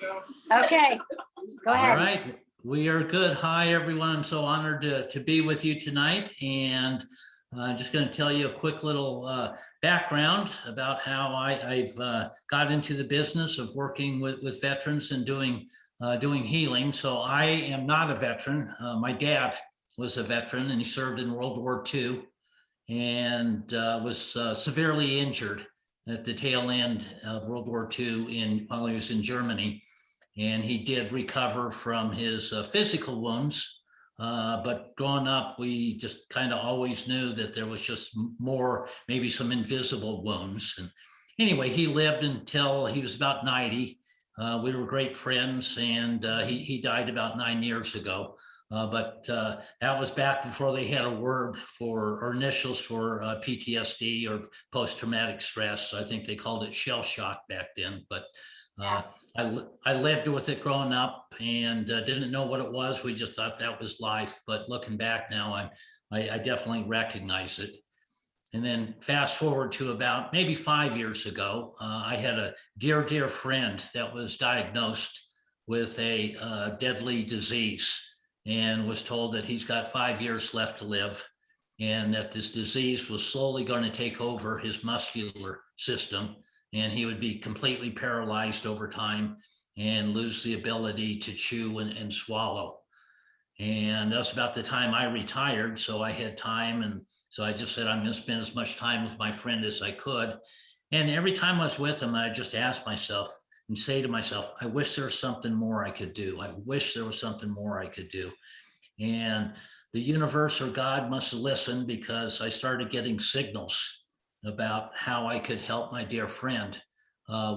Okay, go ahead. All right, we are good. Hi, everyone. I'm so honored to be with you tonight. And I'm just going to tell you a quick little background about how I've got into the business of working with veterans and doing healing. So I am not a veteran. My dad was a veteran and he served in World War II and was severely injured at the tail end of World War II while he was in Germany. And he did recover from his physical wounds. But growing up, we just kind of always knew that there was just more, maybe some invisible wounds. And anyway, he lived until he was about 90. We were great friends, and he died about 9 years ago. But that was back before they had a word for, or initials for PTSD or post-traumatic stress. I think they called it shell shock back then. But I lived with it growing up and didn't know what it was. We just thought that was life. But looking back now, I definitely recognize it. And then fast forward to about maybe 5 years ago, I had a dear friend that was diagnosed with a deadly disease and was told that he's got 5 years left to live and that this disease was slowly going to take over his muscular system. And he would be completely paralyzed over time and lose the ability to chew and swallow. And that's about the time I retired. So I had time. And so I just said, I'm going to spend as much time with my friend as I could. And every time I was with him, I just asked myself and say to myself, I wish there was something more I could do. I wish there was something more I could do. And the universe or God must have listened, because I started getting signals about how I could help my dear friend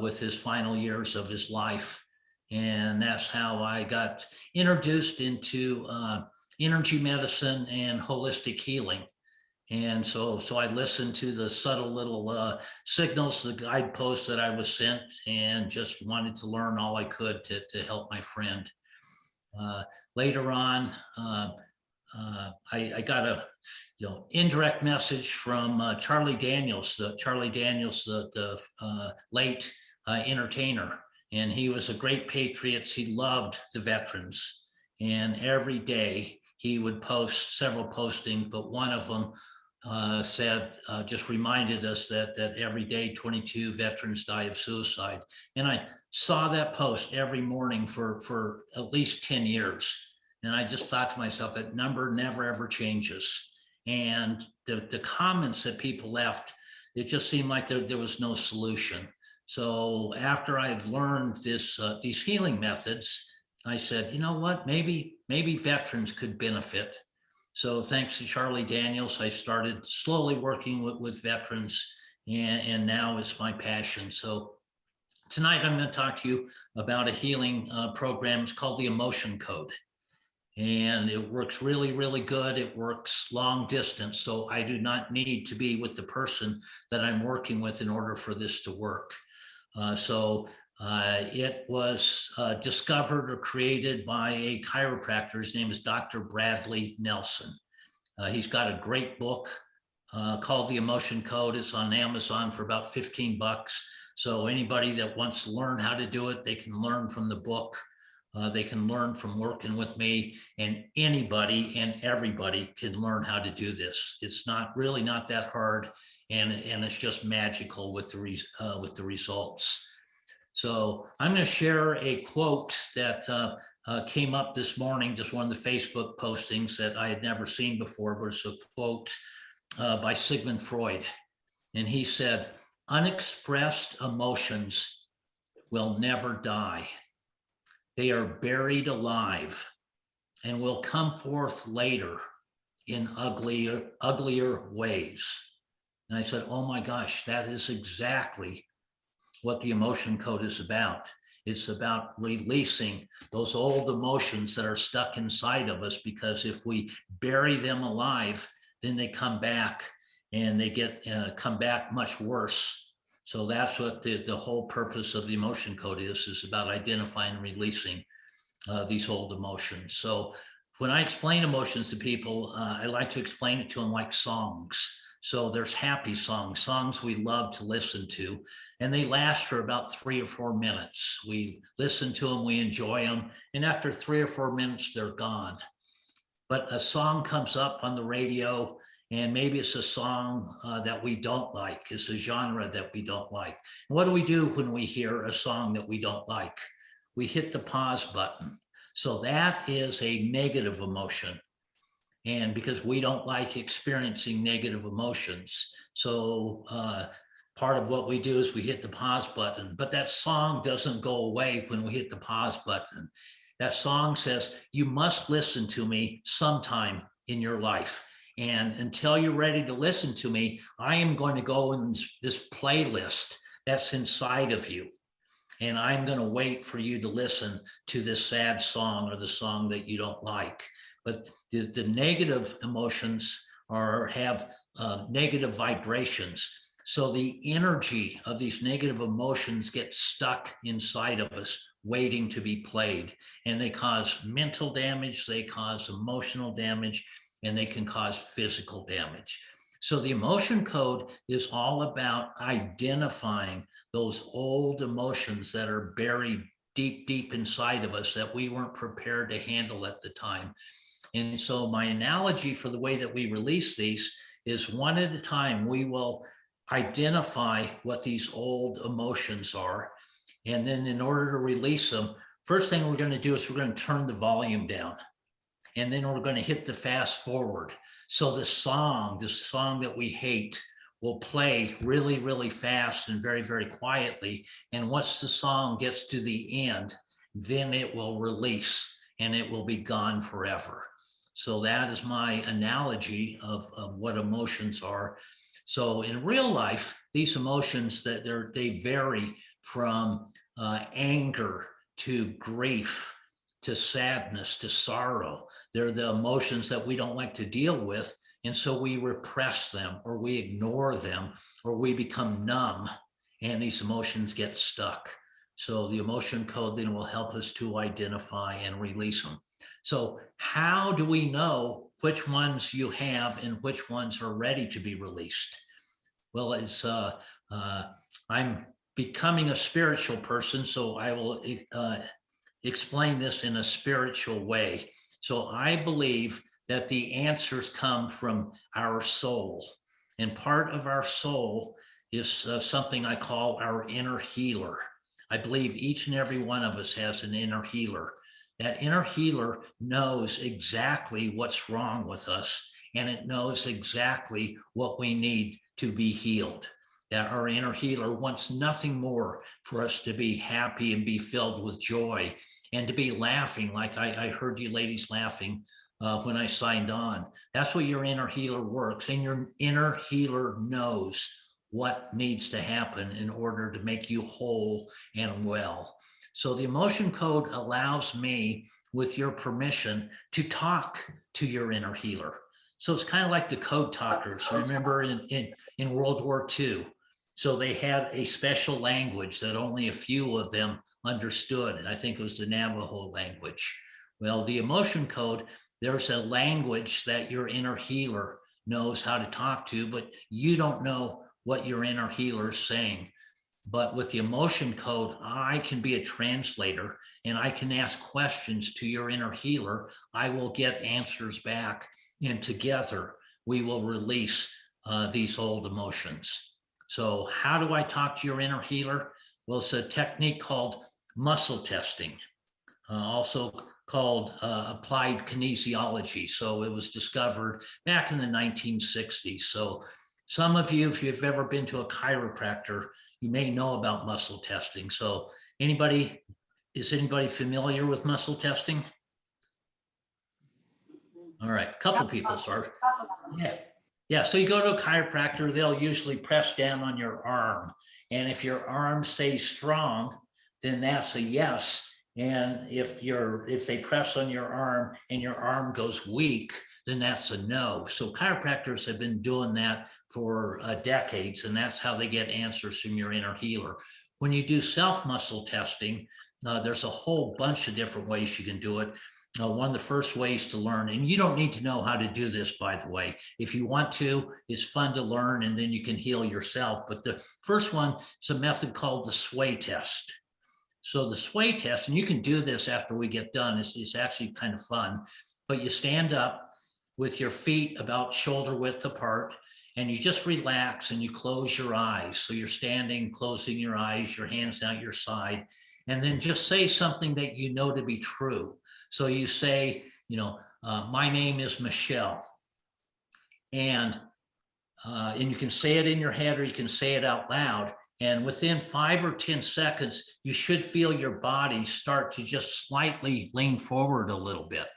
with his final years of his life. And that's how I got introduced into energy medicine and holistic healing. And so I listened to the subtle little signals, the guideposts that I was sent, and just wanted to learn all I could to help my friend. Later on, I got a indirect message from Charlie Daniels, the late entertainer, and he was a great patriot. He loved the veterans, and every day he would post several postings, but one of them just reminded us that every day 22 veterans die of suicide. And I saw that post every morning for at least 10 years. And I just thought to myself, that number never, ever changes. And the comments that people left, it just seemed like there was no solution. So after I had learned these healing methods, I said, you know what, maybe veterans could benefit. So thanks to Charlie Daniels, I started slowly working with veterans, and now it's my passion. So tonight I'm going to talk to you about a healing program. It's called the Emotion Code. And it works really, really good. It works long distance. So I do not need to be with the person that I'm working with in order for this to work. It was discovered or created by a chiropractor. His name is Dr. Bradley Nelson. He's got a great book called The Emotion Code. It's on Amazon for about $15. So anybody that wants to learn how to do it, they can learn from the book. They can learn from working with me, and anybody and everybody can learn how to do this. It's really not that hard, and it's just magical with the results. So I'm going to share a quote that came up this morning, just one of the Facebook postings that I had never seen before, but it's a quote by Sigmund Freud. And he said, "Unexpressed emotions will never die. They are buried alive and will come forth later in uglier ways." And I said, oh my gosh, that is exactly what the Emotion Code is about. It's about releasing those old emotions that are stuck inside of us, because if we bury them alive, then they come back, and they come back much worse. So that's what the whole purpose of the Emotion Code is about identifying and releasing these old emotions. So when I explain emotions to people, I like to explain it to them like songs. So there's happy songs, songs we love to listen to, and they last for about 3 or 4 minutes. We listen to them, we enjoy them, and after 3 or 4 minutes, they're gone. But a song comes up on the radio, and maybe it's a song that we don't like. It's a genre that we don't like. What do we do when we hear a song that we don't like? We hit the pause button. So that is a negative emotion. And because we don't like experiencing negative emotions. So part of what we do is we hit the pause button, but that song doesn't go away when we hit the pause button. That song says, you must listen to me sometime in your life. And until you're ready to listen to me, I am going to go in this playlist that's inside of you. And I'm going to wait for you to listen to this sad song or the song that you don't like. But the negative emotions have negative vibrations. So the energy of these negative emotions gets stuck inside of us, waiting to be played. And they cause mental damage, they cause emotional damage, and they can cause physical damage. So the emotion code is all about identifying those old emotions that are buried deep, deep inside of us that we weren't prepared to handle at the time. And so my analogy for the way that we release these is one at a time, we will identify what these old emotions are. And then in order to release them, first thing we're going to do is we're going to turn the volume down. And then we're going to hit the fast forward. So the song that we hate will play really, really fast and very, very quietly. And once the song gets to the end, then it will release and it will be gone forever. So that is my analogy of what emotions are. So in real life, these emotions they vary from anger to grief to sadness to sorrow. They're the emotions that we don't like to deal with. And so we repress them or we ignore them or we become numb and these emotions get stuck. So the emotion code then will help us to identify and release them. So how do we know which ones you have and which ones are ready to be released? Well, I'm becoming a spiritual person, so I will explain this in a spiritual way. So I believe that the answers come from our soul. And part of our soul is something I call our inner healer. I believe each and every one of us has an inner healer. That inner healer knows exactly what's wrong with us, and it knows exactly what we need to be healed. That our inner healer wants nothing more for us to be happy and be filled with joy and to be laughing, like I heard you ladies laughing when I signed on. That's what your inner healer works, and your inner healer knows what needs to happen in order to make you whole and well. So the emotion code allows me, with your permission, to talk to your inner healer. So it's kind of like the code talkers. Remember in World War II? So they had a special language that only a few of them understood. I think it was the Navajo language. Well, the emotion code, there's a language that your inner healer knows how to talk to, but you don't know what your inner healer is saying. But with the emotion code, I can be a translator and I can ask questions to your inner healer. I will get answers back, and together we will release these old emotions. So how do I talk to your inner healer? Well, it's a technique called muscle testing, also called applied kinesiology. So it was discovered back in the 1960s. So some of you, if you've ever been to a chiropractor, you may know about muscle testing. So is anybody familiar with muscle testing? All right, a couple people, sorry. Yeah, so you go to a chiropractor, they'll usually press down on your arm. And if your arm stays strong, then that's a yes. And if they press on your arm and your arm goes weak, then that's a no. So chiropractors have been doing that for decades, and that's how they get answers from your inner healer. When you do self-muscle testing, there's a whole bunch of different ways you can do it. one of the first ways to learn, and you don't need to know how to do this, by the way. If you want to, it's fun to learn, and then you can heal yourself. But the first one is a method called the sway test. So the sway test, and you can do this after we get done, it's actually kind of fun. But you stand up with your feet about shoulder width apart, and you just relax and you close your eyes. So you're standing, closing your eyes, your hands down your side, and then just say something that you know to be true. So you say, my name is Michelle. And you can say it in your head or you can say it out loud. And within 5 or 10 seconds, you should feel your body start to just slightly lean forward a little bit.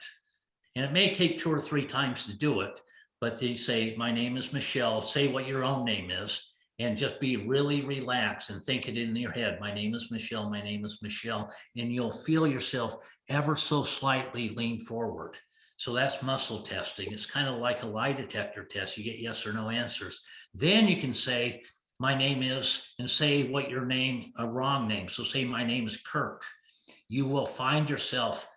And it may take 2 or 3 times to do it, but they say, my name is Michelle, say what your own name is, and just be really relaxed and think it in your head. My name is Michelle, my name is Michelle. And you'll feel yourself ever so slightly lean forward. So that's muscle testing. It's kind of like a lie detector test. You get yes or no answers. Then you can say, my name is, and say what your name, a wrong name. So say, my name is Kirk. You will find yourself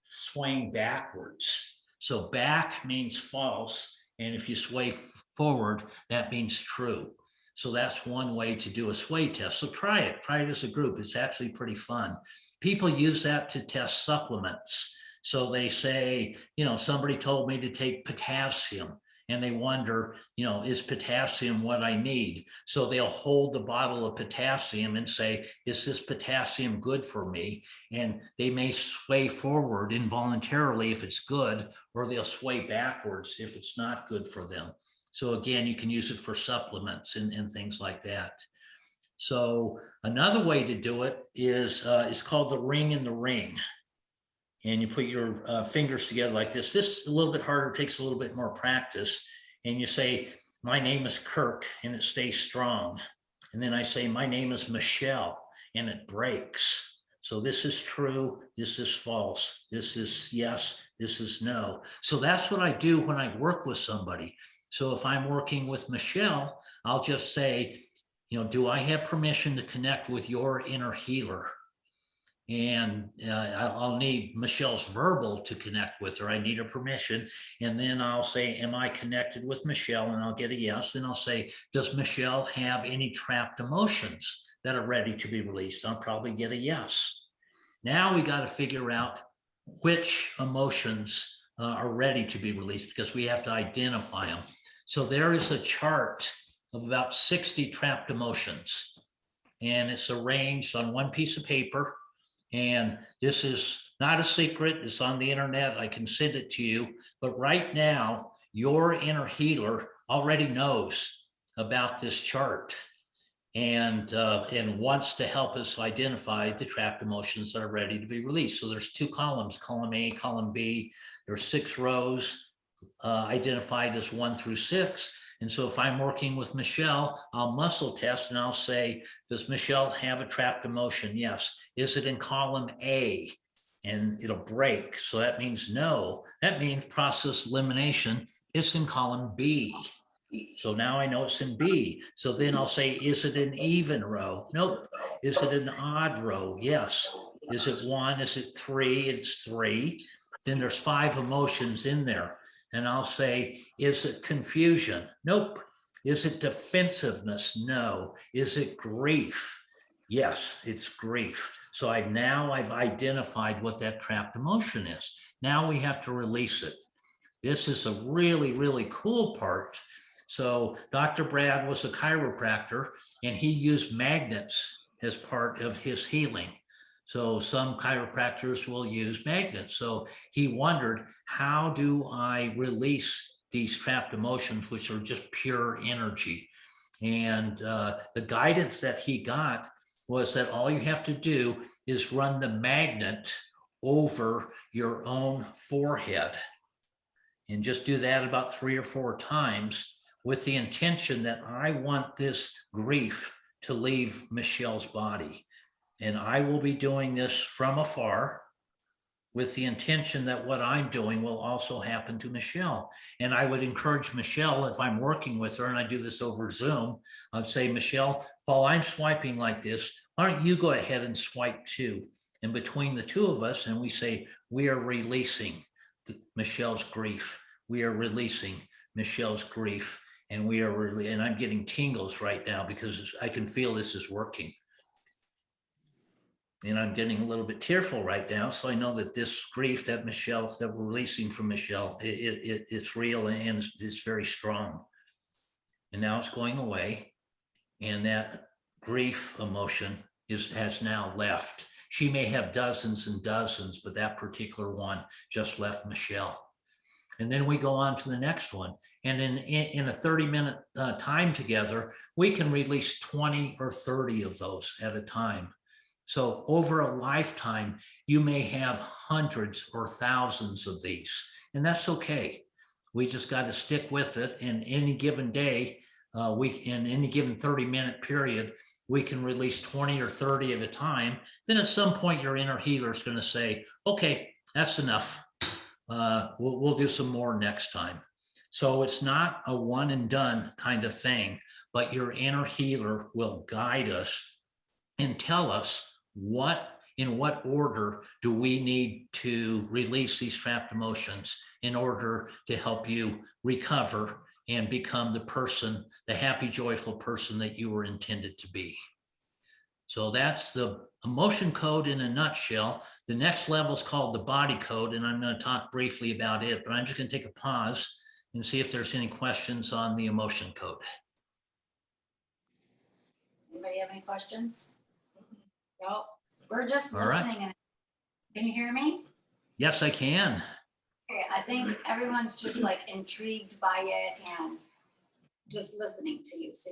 swaying backwards. So back means false. And if you sway forward, that means true. So that's one way to do a sway test. So try it as a group. It's actually pretty fun. People use that to test supplements. So they say, somebody told me to take potassium, and they wonder, is potassium what I need? So they'll hold the bottle of potassium and say, is this potassium good for me? And they may sway forward involuntarily if it's good, or they'll sway backwards if it's not good for them. So again, you can use it for supplements and things like that. So another way to do it is it's called the ring in the ring. And you put your fingers together like this. This is a little bit harder, takes a little bit more practice. And you say, my name is Kirk, and it stays strong. And then I say, my name is Michelle, and it breaks. So this is true, this is false, this is yes, this is no. So that's what I do when I work with somebody. So if I'm working with Michelle, I'll just say, do I have permission to connect with your inner healer? And I'll need Michelle's verbal to connect with her. I need her permission. And then I'll say, am I connected with Michelle? And I'll get a yes. And I'll say, does Michelle have any trapped emotions that are ready to be released? I'll probably get a yes. Now we got to figure out which emotions are ready to be released, because we have to identify them. So there is a chart of about 60 trapped emotions, and it's arranged on one piece of paper. And this is not a secret, it's on the internet, I can send it to you. But right now, your inner healer already knows about this chart and wants to help us identify the trapped emotions that are ready to be released. So there's 2 columns, column A, column B. There's 6 rows identified as 1 through 6. And so if I'm working with Michelle, I'll muscle test and I'll say, does Michelle have a trapped emotion? Yes. Is it in column A? And it'll break. So that means no. That means process elimination. It's in column B. So now I know it's in B. So then I'll say, is it an even row? Nope. Is it an odd row? Yes. Is it 1? Is it 3? It's 3. Then there's 5 emotions in there. And I'll say, is it confusion? Nope. Is it defensiveness? No. Is it grief? Yes, it's grief. So I've identified what that trapped emotion is. Now we have to release it. This is a really, really cool part. So Dr. Brad was a chiropractor, and he used magnets as part of his healing. So some chiropractors will use magnets. So he wondered, how do I release these trapped emotions, which are just pure energy? And the guidance that he got was that all you have to do is run the magnet over your own forehead. And just do that about 3 or 4 times with the intention that I want this grief to leave Michelle's body. And I will be doing this from afar with the intention that what I'm doing will also happen to Michelle. And I would encourage Michelle, if I'm working with her and I do this over Zoom, I'd say, Michelle, while I'm swiping like this, why don't you go ahead and swipe too? And between the two of us, and we say, we are releasing Michelle's grief. We are releasing Michelle's grief. And we are really, and I'm getting tingles right now because I can feel this is working. And I'm getting a little bit tearful right now. So I know that this grief that we're releasing from Michelle, it's real and it's very strong. And now it's going away. And that grief emotion has now left. She may have dozens and dozens, but that particular one just left Michelle. And then we go on to the next one. And in a 30-minute time together, we can release 20 or 30 of those at a time. So over a lifetime, you may have hundreds or thousands of these, and that's okay. We just got to stick with it. And any given day, in any given 30-minute period, we can release 20 or 30 at a time. Then at some point, your inner healer is going to say, okay, that's enough. We'll do some more next time. So it's not a one and done kind of thing, but your inner healer will guide us and tell us in what order do we need to release these trapped emotions in order to help you recover and become the happy, joyful person that you were intended to be. So that's the emotion code in a nutshell. The next level is called the body code, and I'm going to talk briefly about it, but I'm just going to take a pause and see if there's any questions on the emotion code. Anybody have any questions? No, we're just All right. listening. Can you hear me? Yes, I can. Okay, I think everyone's just like intrigued by it and just listening to you. So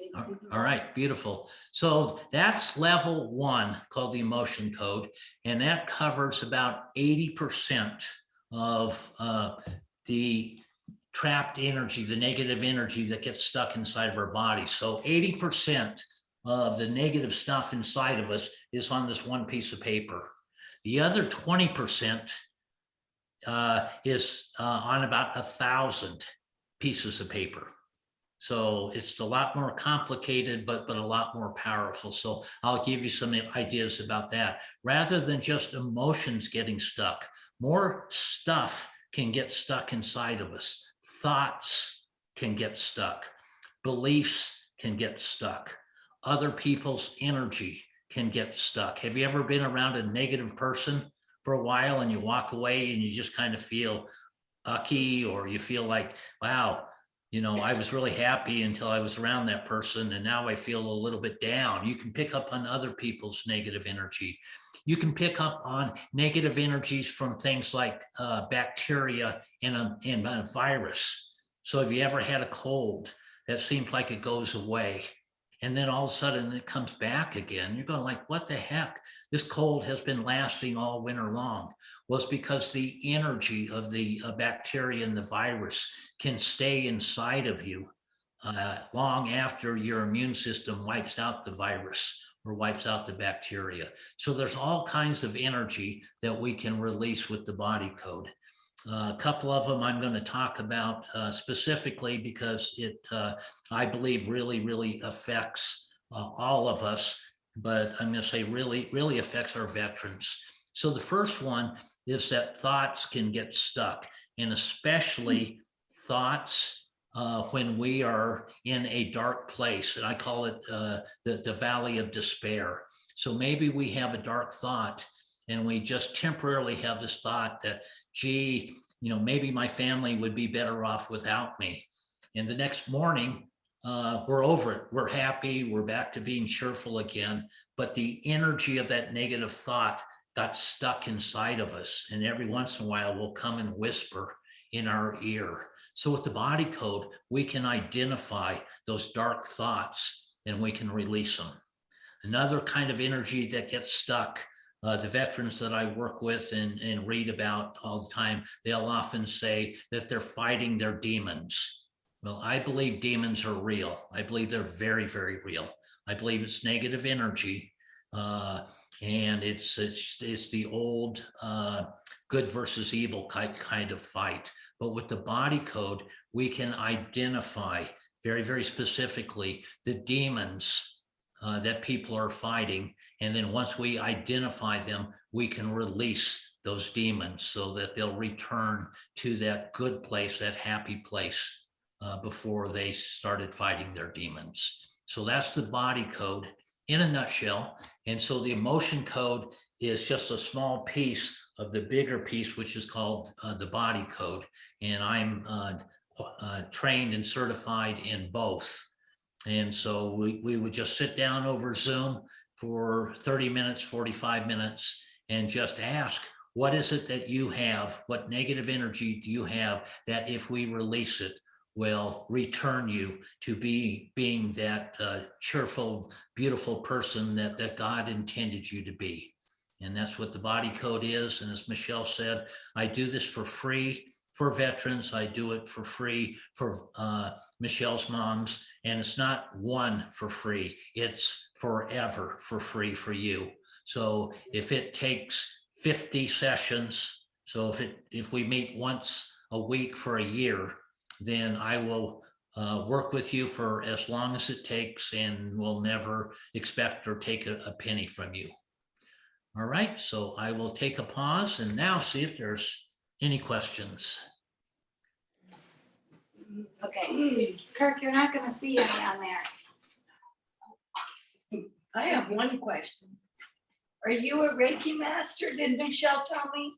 All right, beautiful. So that's level 1 called the emotion code, and that covers about 80% of the trapped energy, the negative energy that gets stuck inside of our body. So 80% of the negative stuff inside of us is on this one piece of paper. The other 20% is on about 1,000 pieces of paper. So it's a lot more complicated, but a lot more powerful. So I'll give you some ideas about that. Rather than just emotions getting stuck, more stuff can get stuck inside of us. Thoughts can get stuck. Beliefs can get stuck. Other people's energy can get stuck. Have you ever been around a negative person for a while and you walk away and you just kind of feel ucky, or you feel like, wow, I was really happy until I was around that person, and now I feel a little bit down. You can pick up on other people's negative energy. You can pick up on negative energies from things like bacteria and a virus. So have you ever had a cold that seems like it goes away, and then all of a sudden it comes back again? You're going like, what the heck? This cold has been lasting all winter long. Well, it's because the energy of the bacteria and the virus can stay inside of you long after your immune system wipes out the virus or wipes out the bacteria. So there's all kinds of energy that we can release with the body code. A couple of them I'm going to talk about specifically because it, I believe, really affects all of us, but I'm going to say really affects our veterans. So the first one is that thoughts can get stuck, and especially thoughts when we are in a dark place, and I call it the valley of despair. So maybe we have a dark thought and we just temporarily have this thought that, gee, maybe my family would be better off without me. And the next morning, we're over it. We're happy. We're back to being cheerful again. But the energy of that negative thought got stuck inside of us. And every once in a while, we'll come and whisper in our ear. So with the body code, we can identify those dark thoughts and we can release them. Another kind of energy that gets stuck, the veterans that I work with and read about all the time, they'll often say that they're fighting their demons. Well, I believe demons are real. I believe they're very real. I believe it's negative energy, and it's the old good versus evil kind of fight. But with the body code, we can identify very specifically the demons that people are fighting, And then once we identify them, we can release those demons so that they'll return to that good place, that happy place before they started fighting their demons. So that's the body code in a nutshell. And so the emotion code is just a small piece of the bigger piece, which is called the body code. And I'm trained and certified in both. And so we would just sit down over Zoom for 30 minutes, 45 minutes, and just ask, what is it that you have? What negative energy do you have that if we release it, will return you to being that cheerful, beautiful person that God intended you to be? And that's what the body code is. And as Michelle said, I do this for free for veterans. I do it for free for Michelle's moms. And it's not one for free. It's forever for free for you. So if it takes 50 sessions, so if we meet once a week for a year, then I will work with you for as long as it takes, and will never expect or take a penny from you. All right, so I will take a pause and now see if there's any questions. Okay, Kirk, you're not gonna see any on there. I have one question. Are you a Reiki master? Did Michelle tell me?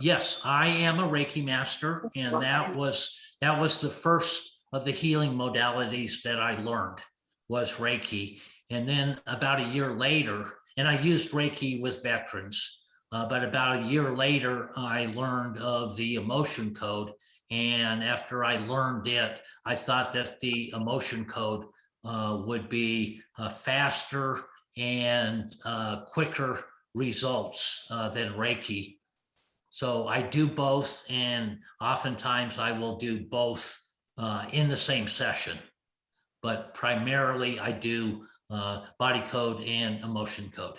Yes, I am a Reiki master, and that was the first of the healing modalities that I learned, was Reiki. And then about a year later, and I used Reiki with veterans, but about a year later, I learned of the emotion code. And after I learned it, I thought that the emotion code would be faster and quicker results than Reiki. So I do both, and oftentimes I will do both in the same session. But primarily I do body code and emotion code.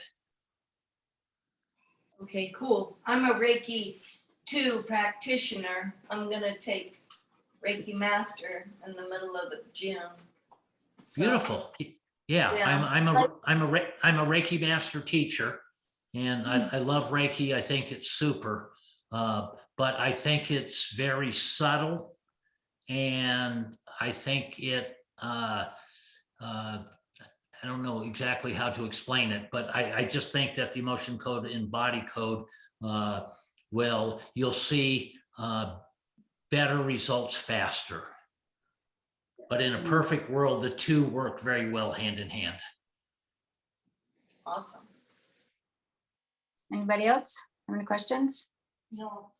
Okay, cool. I'm a Reiki 2 practitioner. I'm gonna take Reiki master in the middle of the gym. So, Beautiful. Yeah, Yeah. I'm a Reiki master teacher, and I love Reiki. I think it's super, but I think it's very subtle, and I think it. I don't know exactly how to explain it, but I just think that the emotion code and body code, you'll see better results faster. But in a perfect world, the two work very well hand in hand. awesome. Anybody else have any questions? No.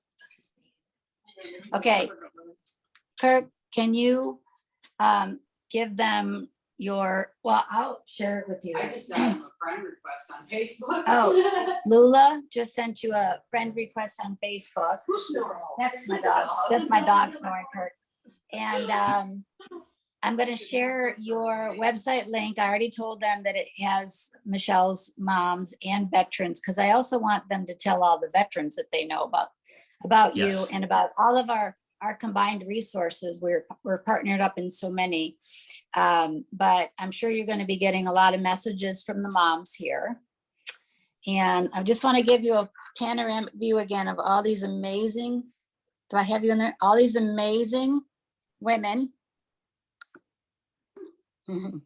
Okay. Kirk, can you give them well, I'll share it with you. I just sent him a friend request on Facebook. Oh. Lula just sent you a friend request on Facebook. Who's snoring? That's my dog. That's my dog snoring, Kirk. And I'm going to share your website link. I already told them that it has Michelle's moms and veterans, because I also want them to tell all the veterans that they know about you Yes. and about all of our combined resources. We're partnered up in so many, but I'm sure you're going to be getting a lot of messages from the moms here. And I just want to give you a panoramic view again of all these amazing, do I have you in there? All these amazing women. Did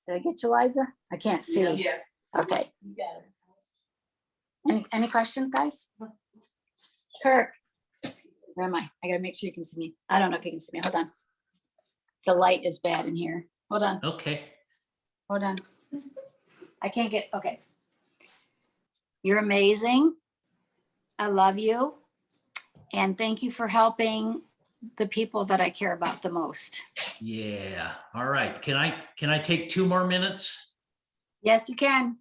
I get you, Liza? I can't see. Yeah. Okay. You got it. Any questions, guys? Kirk, where am I? I gotta make sure you can see me. I don't know if you can see me. Hold on. The light is bad in here. Hold on. Okay. Hold on. I can't get, okay. You're amazing. I love you. And thank you for helping the people that I care about the most. Yeah. All right. Can I take 2 more minutes? Yes, you can.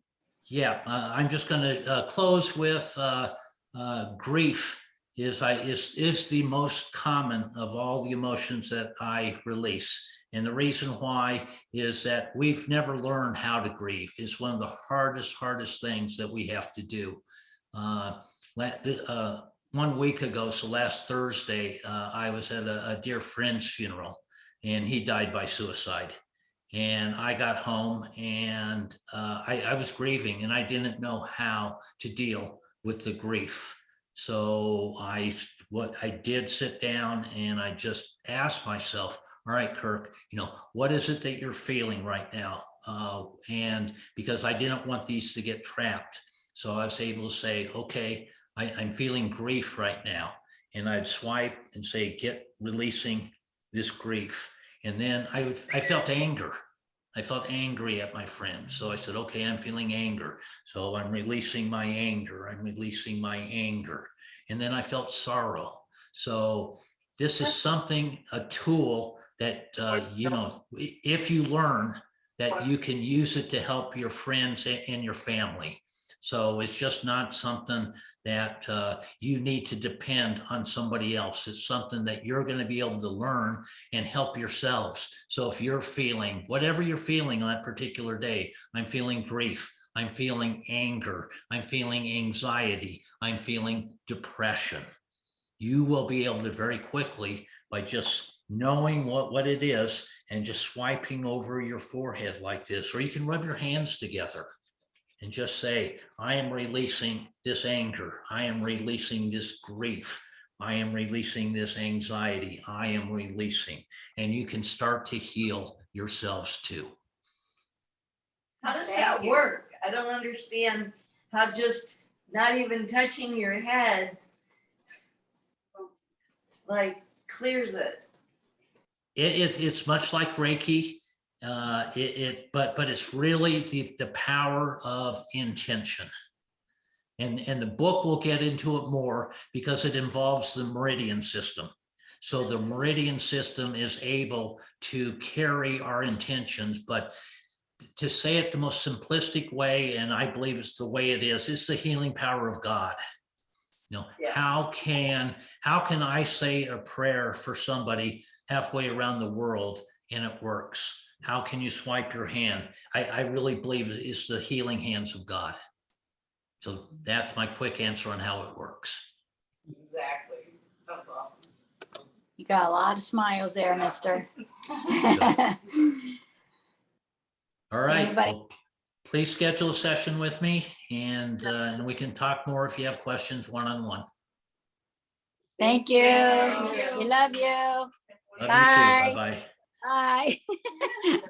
Yeah. I'm just going to close with grief is the most common of all the emotions that I release. And the reason why is that we've never learned how to grieve. It's one of the hardest things that we have to do. 1 week ago, so last Thursday, I was at a dear friend's funeral, and he died by suicide. And I got home and I was grieving and I didn't know how to deal with the grief. So what I did sit down and I just asked myself, all right, Kirk, what is it that you're feeling right now? And because I didn't want these to get trapped. So I was able to say, okay, I'm feeling grief right now. And I'd swipe and say, releasing this grief. And then I felt anger. I felt angry at my friend. So I said, okay, I'm feeling anger. So I'm releasing my anger. I'm releasing my anger. And then I felt sorrow. So this is a tool that, if you learn that you can use it to help your friends and your family. So it's just not something that you need to depend on somebody else. It's something that you're going to be able to learn and help yourselves. So if you're feeling whatever you're feeling on that particular day, I'm feeling grief, I'm feeling anger, I'm feeling anxiety, I'm feeling depression. You will be able to very quickly, by just knowing what it is and just swiping over your forehead like this, or you can rub your hands together and just say, I am releasing this anger. I am releasing this grief. I am releasing this anxiety. I am releasing. And you can start to heal yourselves too. How does Thank that you. work? I don't understand how just not even touching your head like clears it. It's much like Reiki. But it's really the power of intention. And the book will get into it more because it involves the meridian system. So the meridian system is able to carry our intentions, but to say it the most simplistic way, and I believe it's the way it is, it's the healing power of God. Yeah. How can I say a prayer for somebody halfway around the world and it works? How can you swipe your hand? I really believe it's the healing hands of God. So that's my quick answer on how it works. Exactly. That's awesome. You got a lot of smiles there, mister. All right. Anybody? Well, please schedule a session with me and we can talk more if you have questions one-on-one. Thank you. Thank you. We love you. Love you too. Bye. Bye-bye. Bye.